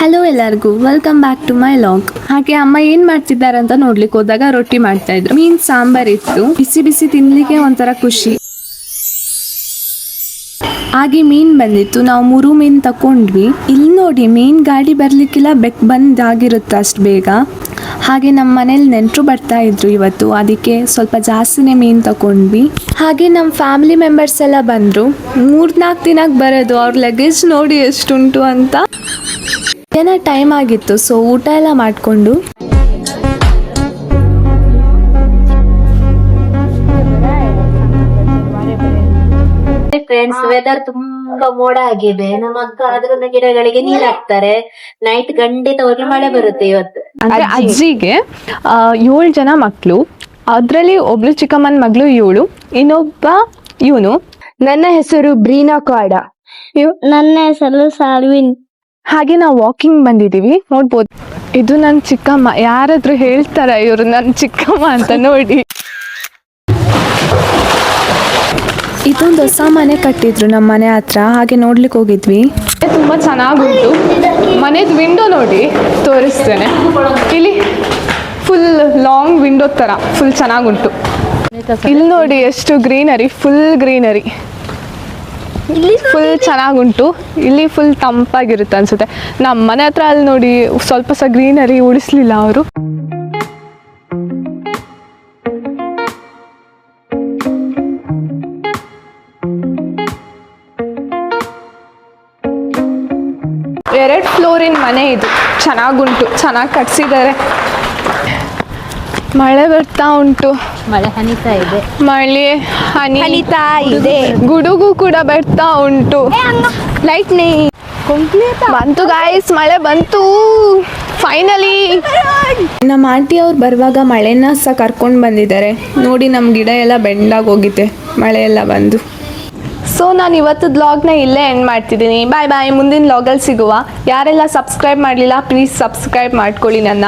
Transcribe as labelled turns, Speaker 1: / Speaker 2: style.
Speaker 1: Hello ಎಲ್ಲರಿಗೂ welcome back to my vlog. ಹಾಗೆ ಅಮ್ಮ ಏನ್ ಮಾಡ್ತಿದ್ದಾರೆ ಅಂತ ನೋಡ್ಲಿಕ್ಕೆ ಹೋದಾಗ ರೊಟ್ಟಿ ಮಾಡ್ತಾ ಇದ್ರು. ಮೀನ್ ಸಾಂಬಾರ್ ಇತ್ತು, ಬಿಸಿ ಬಿಸಿ ತಿನ್ಲಿಕ್ಕೆ ಒಂಥರ ಖುಷಿ. ಹಾಗೆ ಮೀನ್ ಬಂದಿತ್ತು, ನಾವು 3 ಮೀನ್ ತಕೊಂಡ್ವಿ. ಇಲ್ಲಿ ನೋಡಿ ಮೀನ್ ಗಾಡಿ ಬರ್ಲಿಕ್ಕಿಲ್ಲ, ಬೆಕ್ ಬಂದಾಗಿರುತ್ತೆ ಅಷ್ಟು ಬೇಗ. ಹಾಗೆ ನಮ್ಮ ಮನೇಲಿ ನೆಂಟರು ಬರ್ತಾ ಇದ್ರು ಇವತ್ತು, ಅದಕ್ಕೆ ಸ್ವಲ್ಪ ಜಾಸ್ತಿನೇ ಮೀನ್ ತಕೊಂಡ್ವಿ. ಹಾಗೆ ನಮ್ಮ ಫ್ಯಾಮಿಲಿ ಮೆಂಬರ್ಸ್ ಎಲ್ಲ ಬಂದ್ರು. 3-4 ದಿನಕ್ಕೆ ಬರೋದು, ಅವ್ರ ಲಗೇಜ್ ನೋಡಿ ಎಷ್ಟುಂಟು ಅಂತ. ಏನೋ ಟೈಮ್ ಆಗಿತ್ತು, ಸೊ ಊಟ ಎಲ್ಲ ಮಾಡಿಕೊಂಡು
Speaker 2: ಫ್ರೆಂಡ್ಸ್, ವೆದರ್ ತುಂಬಾ ಮೋಡ ಆಗಿದೆ. ನಮ್ಮ ಅಕ್ಕ ಅದ್ರನ್ನ ಗಿಡಗಳಿಗೆ ನೀರ್ ಹಾಕ್ತಾರೆ. ನೈಟ್ ಖಂಡಿತವಾಗ್ಲೂ ಮಳೆ ಬರುತ್ತೆ ಇವತ್ತು.
Speaker 3: ಅಂದ್ರೆ ಅಜ್ಜಿಗೆ 7 ಜನ ಮಕ್ಕಳು, ಅದ್ರಲ್ಲಿ ಒಬ್ಳು ಚಿಕ್ಕಮ್ಮನ ಮಗಳು ಇವಳು, ಇನ್ನೊಬ್ಬ ಇವನು.
Speaker 4: ನನ್ನ ಹೆಸರು ಬ್ರೀನಾ ಕಾಡ.
Speaker 5: ನನ್ನ ಹೆಸರು ಸಾಲ್ವಿನ್.
Speaker 3: ಹಾಗೆ ನಾವು ವಾಕಿಂಗ್ ಬಂದಿದೀವಿ, ನೋಡ್ಬೋದು. ಇದು ನನ್ನ ಚಿಕ್ಕಮ್ಮ. ಯಾರಾದ್ರೂ ಹೇಳ್ತಾರ ಇವ್ರು ನನ್ನ ಚಿಕ್ಕಮ್ಮ ಅಂತ? ನೋಡಿ,
Speaker 1: ಇದೊಂದು ಹೊಸ ಮನೆ ಕಟ್ಟಿದ್ರು ನಮ್ಮ ಮನೆ ಹತ್ರ, ಹಾಗೆ ನೋಡ್ಲಿಕ್ಕೆ ಹೋಗಿದ್ವಿ.
Speaker 3: ತುಂಬಾ ಚೆನ್ನಾಗುಂಟು. ಮನೆದು ವಿಂಡೋ ನೋಡಿ, ತೋರಿಸ್ತೇನೆ. ಇಲ್ಲಿ ಫುಲ್ ಲಾಂಗ್ ವಿಂಡೋ ತರ ಫುಲ್ ಚೆನ್ನಾಗುಂಟು. ಇಲ್ಲಿ ನೋಡಿ ಎಷ್ಟು ಗ್ರೀನರಿ, ಫುಲ್ ಗ್ರೀನರಿ, ಫುಲ್ ಚೆನ್ನಾಗುಂಟು. ಇಲ್ಲಿ ಫುಲ್ ತಂಪಾಗಿರುತ್ತೆ ಅನ್ಸುತ್ತೆ. ನಮ್ಮ ಮನೆ ಹತ್ರ ಅಲ್ಲಿ ನೋಡಿ ಸ್ವಲ್ಪ ಸಹ ಗ್ರೀನರಿ ಉಳಿಸ್ಲಿಲ್ಲ ಅವರು. ಎರಡು ಫ್ಲೋರಿನ ಮನೆ ಇದು, ಚೆನ್ನಾಗುಂಟು, ಚೆನ್ನಾಗಿ ಕಟ್ಸಿದ್ದಾರೆ. ಮಳೆ ಬರ್ತಾ ಉಂಟು,
Speaker 2: ಮಳೆ ಹನಿತಾ ಇದೆ.
Speaker 3: ಮಳೆ
Speaker 4: ಹನಿತಾ ಇದೆ,
Speaker 3: ಗುಡುಗು ಕೂಡ ಬರ್ತಾ ಉಂಟು. ಲೈಟ್ನಿಂಗ್ ಬಂತು ಗಾಯ್ಸ್, ಮಳೆ ಬಂತು ಫೈನಲಿ.
Speaker 1: ನಮ್ಮ ಆಂಟಿ ಅವ್ರು ಬರುವಾಗ ಮಳೆನ ಸಹ ಕರ್ಕೊಂಡು ಬಂದಿದ್ದಾರೆ. ನೋಡಿ ನಮ್ಮ ಗಿಡ ಎಲ್ಲ ಬೆಂಡಾಗಿ ಹೋಗಿದೆ ಮಳೆ ಎಲ್ಲ ಬಂದು.
Speaker 3: ಸೊ ನಾನು ಇವತ್ತು ಬ್ಲಾಗ್ನ ಇಲ್ಲೇ ಎಂಡ್ ಮಾಡ್ತಿದ್ದೀನಿ. ಬಾಯ್ ಬಾಯ್. ಮುಂದಿನ ಬ್ಲಾಗಲ್ಲಿ ಸಿಗುವ. ಯಾರೆಲ್ಲ ಸಬ್ಸ್ಕ್ರೈಬ್ ಮಾಡಲಿಲ್ಲ ಪ್ಲೀಸ್ ಸಬ್ಸ್ಕ್ರೈಬ್ ಮಾಡ್ಕೊಳ್ಳಿ ನನ್ನ.